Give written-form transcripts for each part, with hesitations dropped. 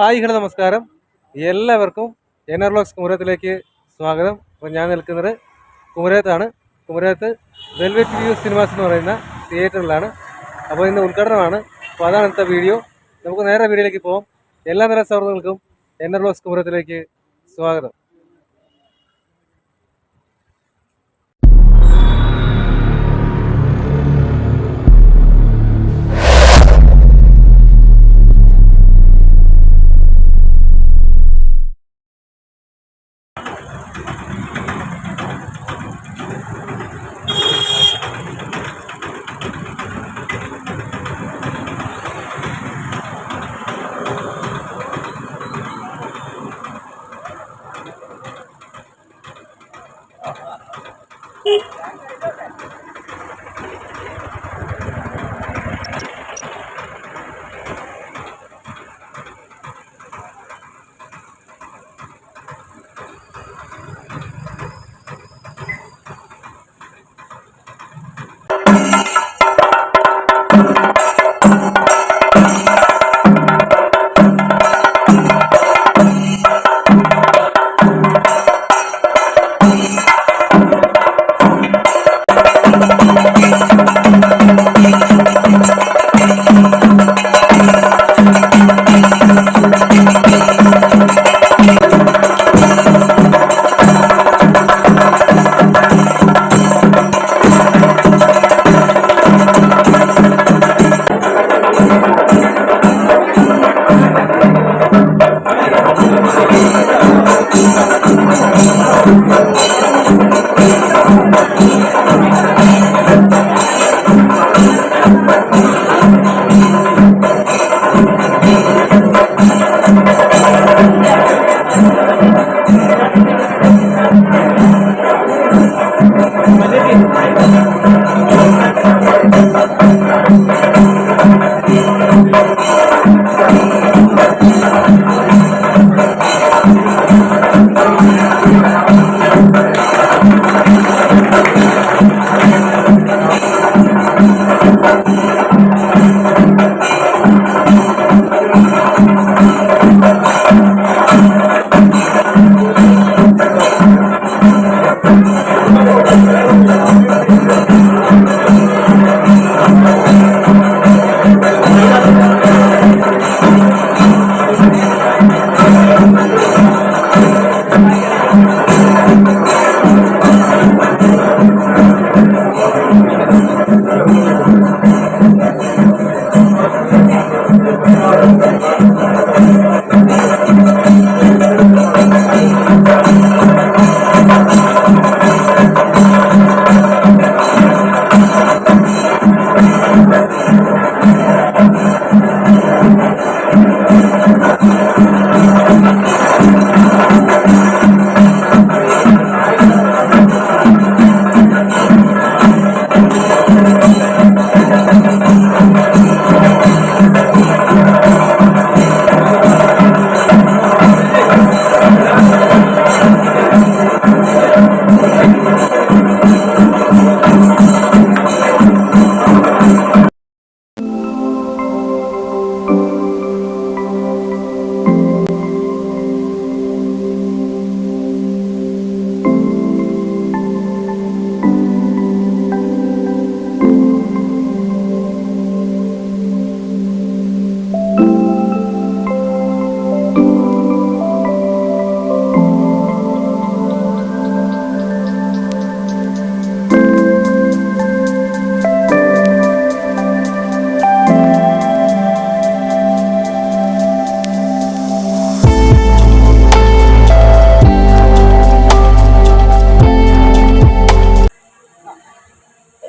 Hi hello നമസ്കാരം. എല്ലാവർക്കും എനർലോക്സ് കുമരകത്തിലേക്ക് സ്വാഗതം. അപ്പോൾ ഞാൻ നിൽക്കുന്നത് കുമരകത്താണ്. കുമരകത്ത് വെൽവെറ്റ് വ്യൂ സിനിമാസ് എന്ന് പറയുന്ന തിയേറ്ററിലാണ്. അപ്പോൾ ഇന്ന് ഉദ്ഘാടനമാണ്. അപ്പോൾ അതാണ് ഇന്നത്തെ വീഡിയോ. നമുക്ക് നേരെ വീഡിയോയിലേക്ക് പോകാം. എല്ലാ നില സൗഹൃദങ്ങൾക്കും എനർലോക്സ് കുമരകത്തിലേക്ക് സ്വാഗതം.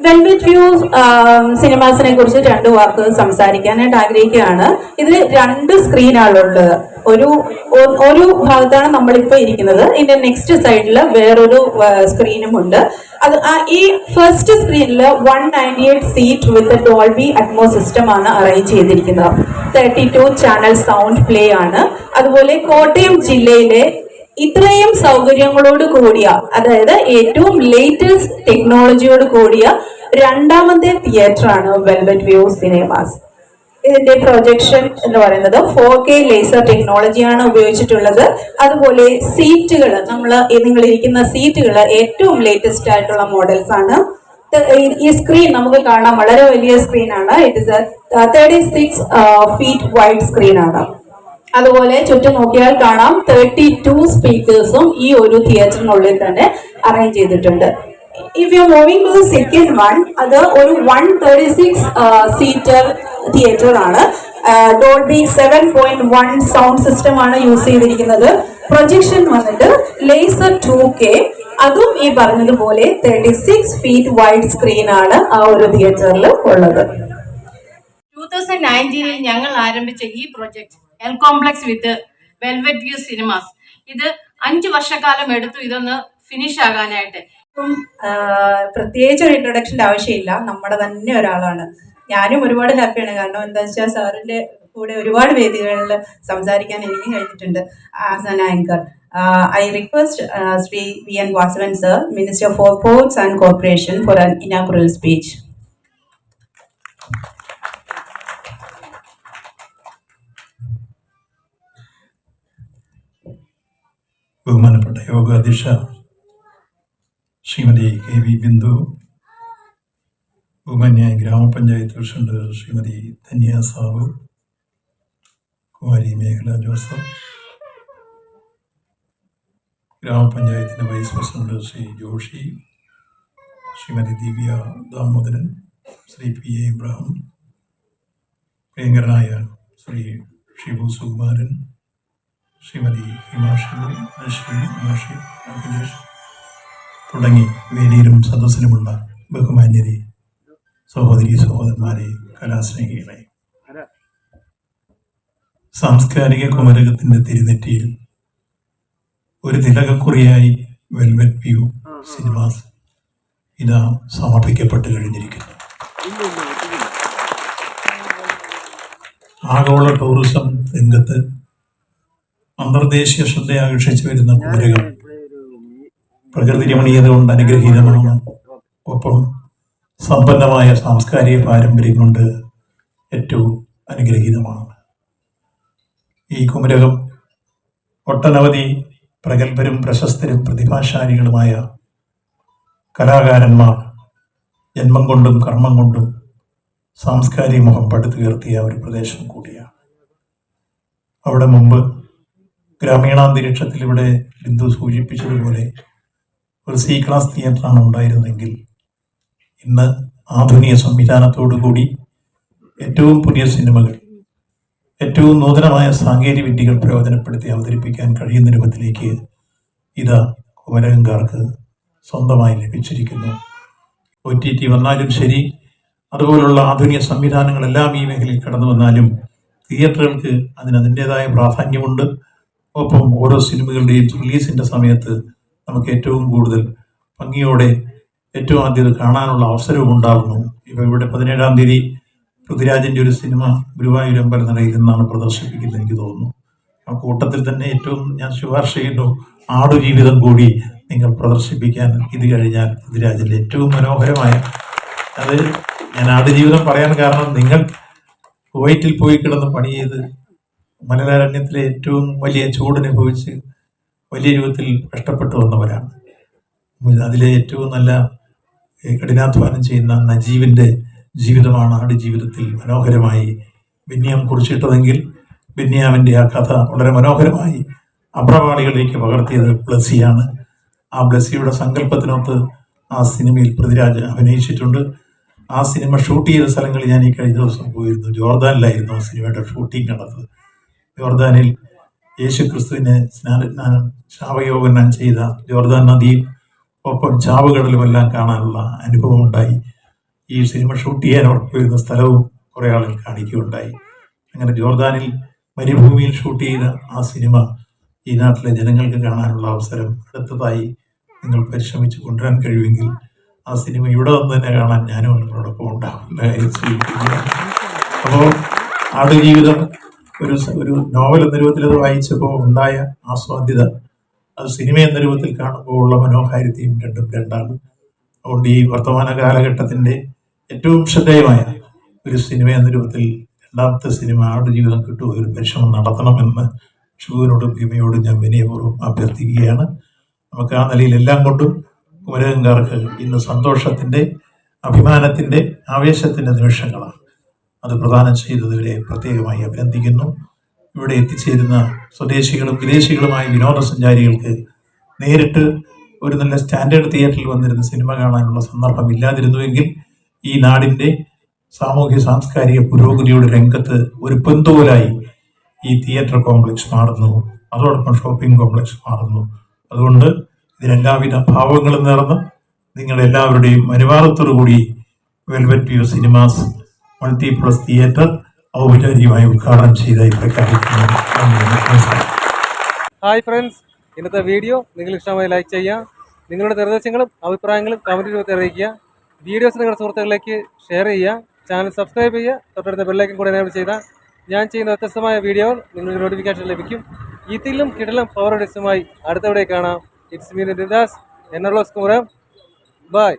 വെൽവെറ്റ് വ്യൂ സിനിമാസിനെ കുറിച്ച് രണ്ട് വാക്ക് സംസാരിക്കാനായിട്ട് ആഗ്രഹിക്കുകയാണ്. ഇതിൽ രണ്ട് സ്ക്രീനാണുള്ളത്. ഒരു ഭാഗത്താണ് നമ്മളിപ്പോ ഇരിക്കുന്നത്. ഇതിന്റെ നെക്സ്റ്റ് സൈഡില് വേറൊരു സ്ക്രീനും ഉണ്ട്. അത് ഈ ഫസ്റ്റ് സ്ക്രീനിൽ 198 സീറ്റ് വിത്ത് ഡോൾബി അറ്റ്മോ സിസ്റ്റം ആണ് അറേഞ്ച് ചെയ്തിരിക്കുന്നത്. 32 ചാനൽ സൗണ്ട് പ്ലേ ആണ്. അതുപോലെ കോട്ടയം ജില്ലയിലെ ഇത്രയും സൗകര്യങ്ങളോട് കൂടിയ, അതായത് ഏറ്റവും ലേറ്റസ്റ്റ് ടെക്നോളജിയോട് കൂടിയ രണ്ടാമത്തെ തിയേറ്റർ ആണ് വെൽവെറ്റ് വ്യൂ സിനിമാസ്. ഇതിന്റെ പ്രൊജക്ഷൻ എന്ന് പറയുന്നത് 4K ലേസർ ടെക്നോളജിയാണ് ഉപയോഗിച്ചിട്ടുള്ളത്. അതുപോലെ സീറ്റുകൾ നിങ്ങൾ ഇരിക്കുന്ന സീറ്റുകൾ ഏറ്റവും ലേറ്റസ്റ്റ് ആയിട്ടുള്ള മോഡൽസ് ആണ്. ഈ സ്ക്രീൻ നമുക്ക് കാണാം, വളരെ വലിയ സ്ക്രീനാണ്. It is 36 feet wide screen ആണ്. അതുപോലെ ചുറ്റും നോക്കിയാൽ കാണാം 32 സ്പീക്കേഴ്സും ഈ ഒരു തിയേറ്ററിനുള്ളിൽ തന്നെ അറേഞ്ച് ചെയ്തിട്ടുണ്ട്. If you moving to the second one, അത് ഒരു 136 സീറ്റർ തിയേറ്റർ ആണ്. ഡോൾബി 7.1 സൗണ്ട് സിസ്റ്റം ആണ് യൂസ് ചെയ്തിരിക്കുന്നത്. പ്രൊജക്ഷൻ വന്നിട്ട് ലേസർ 2K, അതും ഈ പറഞ്ഞതുപോലെ 36 ഫീറ്റ് വൈഡ് സ്ക്രീൻ ആണ് ആ ഒരു തിയേറ്ററിൽ ഉള്ളത്. 2019 ഞങ്ങൾ ആരംഭിച്ച ഈ പ്രൊജക്ട് എൽ കോംപ്ലക്സ് വിത്ത് വെൽവെറ്റ് വ്യൂ സിനിമാസ്, ഇത് 5 വർഷക്കാലം എടുത്തു ഇതൊന്ന് ഫിനിഷ് ആകാനായിട്ട്. പ്രത്യേകിച്ച് ഒരു ഇൻട്രൊഡക്ഷൻ്റെ ആവശ്യമില്ല, നമ്മുടെ തന്നെ ഒരാളാണ്. ഞാനും ഒരുപാട് ഹാപ്പിയാണ്. കാരണം എന്താ വെച്ചാൽ സാറിന്റെ കൂടെ ഒരുപാട് വേദികളിൽ സംസാരിക്കാൻ എനിക്കും കഴിഞ്ഞിട്ടുണ്ട് as an anchor. I request Sri V.N. Vasavan sir, Minister for Ports and Corporation, for an inaugural speech. ബഹുമാനപ്പെട്ട യോഗാധ്യക്ഷ ശ്രീമതി KV ബിന്ദു, ബഹുമാന്യായ ഗ്രാമപഞ്ചായത്ത് പ്രസിഡന്റ് ശ്രീമതി ധന്യ സാബു, കുമാരി മേഖല ജോസഫ്, ഗ്രാമപഞ്ചായത്തിൻ്റെ vice president Shri Joshi, Shrimati Divya Damodaran, Shri PA Ibrahim, പ്രിയങ്കരനായ ശ്രീ ഷിബു സുകുമാരൻ, ശ്രീമതി ഹിമാഷി, ശ്രീ ഹിമാഷി അഖിലേഷ് തുടങ്ങി വേദിയിലും സദസ്സിലുമുള്ള ബഹുമാന്യരെ, സഹോദരി സഹോദരന്മാരെ, കലാസ്നേഹികളെ, സാംസ്കാരിക കുമരകത്തിൻ്റെ തിരുനെറ്റിയിൽ ഒരു തിലകക്കുറിയായി വെൽവെറ്റ് വ്യൂ സിനിമാസ് ഇതാ സമർപ്പിക്കപ്പെട്ട് കഴിഞ്ഞിരിക്കുന്നു. ആഗോള ടൂറിസം രംഗത്ത് അന്തർദേശീയ ശ്രദ്ധ ആകർഷിച്ചു വരുന്ന കുമരകം പ്രകൃതി രമണീയത കൊണ്ട് അനുഗ്രഹീതമാണ്. ഒപ്പം സമ്പന്നമായ സാംസ്കാരിക പാരമ്പര്യം കൊണ്ട് ഏറ്റവും അനുഗ്രഹീതമാണ്. ഈ കുമരകം ഒട്ടനവധി പ്രഗത്ഭരും പ്രശസ്തരും പ്രതിഭാശാലികളുമായ കലാകാരന്മാർ ജന്മം കൊണ്ടും കർമ്മം കൊണ്ടും സാംസ്കാരിക മുഖം പടുത്തുയർത്തിയ ഒരു പ്രദേശം കൂടിയാണ്. അവിടെ മുമ്പ് ഗ്രാമീണാന്തരീക്ഷത്തിൽ ഇവിടെ ബിന്ദു സൂചിപ്പിച്ചതുപോലെ ഒരു C ക്ലാസ് തിയേറ്ററാണ് ഉണ്ടായിരുന്നെങ്കിൽ ഇന്ന് ആധുനിക സംവിധാനത്തോടു കൂടി ഏറ്റവും പുതിയ സിനിമകൾ, ഏറ്റവും നൂതനമായ സാങ്കേതിക വിദ്യകൾ പ്രയോജനപ്പെടുത്തി അവതരിപ്പിക്കാൻ കഴിയുന്ന രൂപത്തിലേക്ക് ഇത് കുമരകംകാർക്ക് സ്വന്തമായി ലഭിച്ചിരിക്കുന്നു. OTT വന്നാലും ശരി, അതുപോലുള്ള ആധുനിക സംവിധാനങ്ങളെല്ലാം ഈ മേഖലയിൽ കടന്നു വന്നാലും തിയേറ്ററുകൾക്ക് അതിൻ്റെതായ പ്രാധാന്യമുണ്ട്. ഒപ്പം ഓരോ സിനിമകളുടെയും റിലീസിൻ്റെ സമയത്ത് നമുക്ക് ഏറ്റവും കൂടുതൽ ഭംഗിയോടെ ഏറ്റവും ആദ്യം കാണാനുള്ള അവസരവും ഉണ്ടാകുന്നു. ഇപ്പോൾ ഇവിടെ 17-ാം തീയതി പൃഥ്വിരാജിൻ്റെ ഒരു സിനിമ ഗുരുവായൂർ അമ്പലനടയിൽ നിന്നാണ് പ്രദർശിപ്പിക്കുന്നത് എനിക്ക് തോന്നുന്നു. ആ കൂട്ടത്തിൽ തന്നെ ഏറ്റവും ഞാൻ ശുപാർശ ചെയ്യുന്നു, ആടുജീവിതം കൂടി നിങ്ങൾ പ്രദർശിപ്പിക്കാൻ. ഇത് കഴിഞ്ഞാൽ പൃഥ്വിരാജിൻ്റെ ഏറ്റവും മനോഹരമായ, അത് ഞാൻ ആടുജീവിതം പറയാൻ കാരണം നിങ്ങൾ കുവൈറ്റിൽ പോയി കിടന്ന് പണി ചെയ്ത് മലയാരണ്യത്തിലെ ഏറ്റവും വലിയ ചൂടനുഭവിച്ച് വലിയ രൂപത്തിൽ കഷ്ടപ്പെട്ടു വന്നവരാണ്. അതിലെ ഏറ്റവും നല്ല കഠിനാധ്വാനം ചെയ്യുന്ന നജീബിൻ്റെ ജീവിതമാണ് ആടുജീവിതത്തിൽ മനോഹരമായി ബെന്യാം കുറിച്ചിട്ടതെങ്കിൽ ബെന്യാമിൻ്റെ ആ കഥ വളരെ മനോഹരമായി അഭ്രവാളികളിലേക്ക് പകർത്തിയത് ബ്ലസ്സിയാണ്. ആ ബ്ലസ്സിയുടെ സങ്കല്പത്തിനൊത്ത് ആ സിനിമയിൽ പൃഥ്വിരാജ് അഭിനയിച്ചിട്ടുണ്ട്. ആ സിനിമ ഷൂട്ട് ചെയ്ത സ്ഥലങ്ങളിൽ ഞാൻ ഈ കഴിഞ്ഞ ദിവസം പോയിരുന്നു. ജോർദാനിലായിരുന്നു ആ സിനിമയുടെ ഷൂട്ടിംഗ് നടന്നത്. ജോർദാനിൽ യേശു ക്രിസ്തുവിനെ സ്നാനസ്നാനം ശാവയോഗനം ചെയ്ത ജോർദാൻ നദിയും ഒപ്പം ചാവുകടലുമെല്ലാം കാണാനുള്ള അനുഭവം ഉണ്ടായി. ഈ സിനിമ ഷൂട്ട് ചെയ്യാൻ അവിടെ പോയിരുന്ന സ്ഥലവും കുറേ ആളുകൾ കാണിക്കുകയുണ്ടായി. അങ്ങനെ ജോർദാനിൽ മരുഭൂമിയിൽ ഷൂട്ട് ചെയ്ത ആ സിനിമ ഈ നാട്ടിലെ ജനങ്ങൾക്ക് കാണാനുള്ള അവസരം അടുത്തതായി നിങ്ങൾ പരിശ്രമിച്ച് കൊണ്ടുവരാൻ കഴിയുമെങ്കിൽ ആ സിനിമ ഇവിടെ വന്ന് തന്നെ കാണാൻ ഞാനും നിങ്ങളോടൊപ്പം ഉണ്ടാവില്ല. അപ്പോൾ ആടുജീവിതം ഒരു നോവൽ എന്ന രൂപത്തിൽ അത് വായിച്ചപ്പോൾ ഉണ്ടായ ആസ്വാദ്യത അത് സിനിമ എന്ന രൂപത്തിൽ കാണുമ്പോൾ ഉള്ള മനോഹാരിതയും രണ്ടും രണ്ടാണ്. അതുകൊണ്ട് ഈ വർത്തമാന കാലഘട്ടത്തിൻ്റെ ഏറ്റവും ശ്രദ്ധേയമായ ഒരു സിനിമ എന്ന രൂപത്തിൽ രണ്ടാമത്തെ സിനിമ ആടുജീവിതം കിട്ടുമോ ഒരു പരിശ്രമം നടത്തണമെന്ന് ഷുവിനോടും ഭീമയോടും ഞാൻ വിനയപൂർവ്വം അഭ്യർത്ഥിക്കുകയാണ്. നമുക്ക് ആ നിലയിൽ എല്ലാം കൊണ്ടും കുമരകംകാർക്ക് ഇന്ന് സന്തോഷത്തിൻ്റെ, അഭിമാനത്തിൻ്റെ, ആവേശത്തിൻ്റെ നിമിഷങ്ങളാണ്. അത് പ്രദാനം ചെയ്തവരെ പ്രത്യേകമായി അഭിനന്ദിക്കുന്നു. ഇവിടെ എത്തിച്ചേരുന്ന സ്വദേശികളും വിദേശികളുമായ വിനോദസഞ്ചാരികൾക്ക് നേരിട്ട് ഒരു നല്ല സ്റ്റാൻഡേർഡ് തിയേറ്ററിൽ വന്നിരുന്ന സിനിമ കാണാനുള്ള സന്ദർഭം ഇല്ലാതിരുന്നുവെങ്കിൽ ഈ നാടിൻ്റെ സാമൂഹ്യ സാംസ്കാരിക പുരോഗതിയുടെ രംഗത്ത് ഒരു പെന്തോലായി ഈ തിയേറ്റർ കോംപ്ലക്സ് മാറുന്നു, അതോടൊപ്പം ഷോപ്പിംഗ് കോംപ്ലക്സ് മാറുന്നു. അതുകൊണ്ട് ഇതിനെല്ലാവിധ ഭാവങ്ങളും നേർന്ന് നിങ്ങളെല്ലാവരുടെയും അനുവാദത്തോടു കൂടി velvet view cinemas multiplex theatre ഔപചാരികമായി ഉദ്ഘാടനം ചെയ്തായി പ്രഖ്യാപിക്കുന്നു. ഹായ് ഫ്രണ്ട്സ്, ഇന്നത്തെ വീഡിയോ നിങ്ങൾ ഇഷ്ടമായി ലൈക്ക് ചെയ്യുക. നിങ്ങളുടെ നിർദ്ദേശങ്ങളും അഭിപ്രായങ്ങളും കമൻറ്റ് രൂപത്തിൽ അറിയിക്കുക. വീഡിയോസ് നിങ്ങളുടെ സുഹൃത്തുക്കളിലേക്ക് ഷെയർ ചെയ്യുക. ചാനൽ സബ്സ്ക്രൈബ് ചെയ്യുക. തൊട്ടടുത്ത ബെല്ലൈക്കൻ കൂടെ എനേബിൾ ചെയ്താൽ ഞാൻ ചെയ്യുന്ന വ്യത്യസ്തമായ വീഡിയോകൾ നിങ്ങൾക്ക് നോട്ടിഫിക്കേഷൻ ലഭിക്കും. ഇതിലും കിടലും പവർ ഡിസുമായി അടുത്തവിടെ കാണാം. ഇറ്റ്സ് മീ നിദാസ്, NRLOS കുമരം. ബൈ.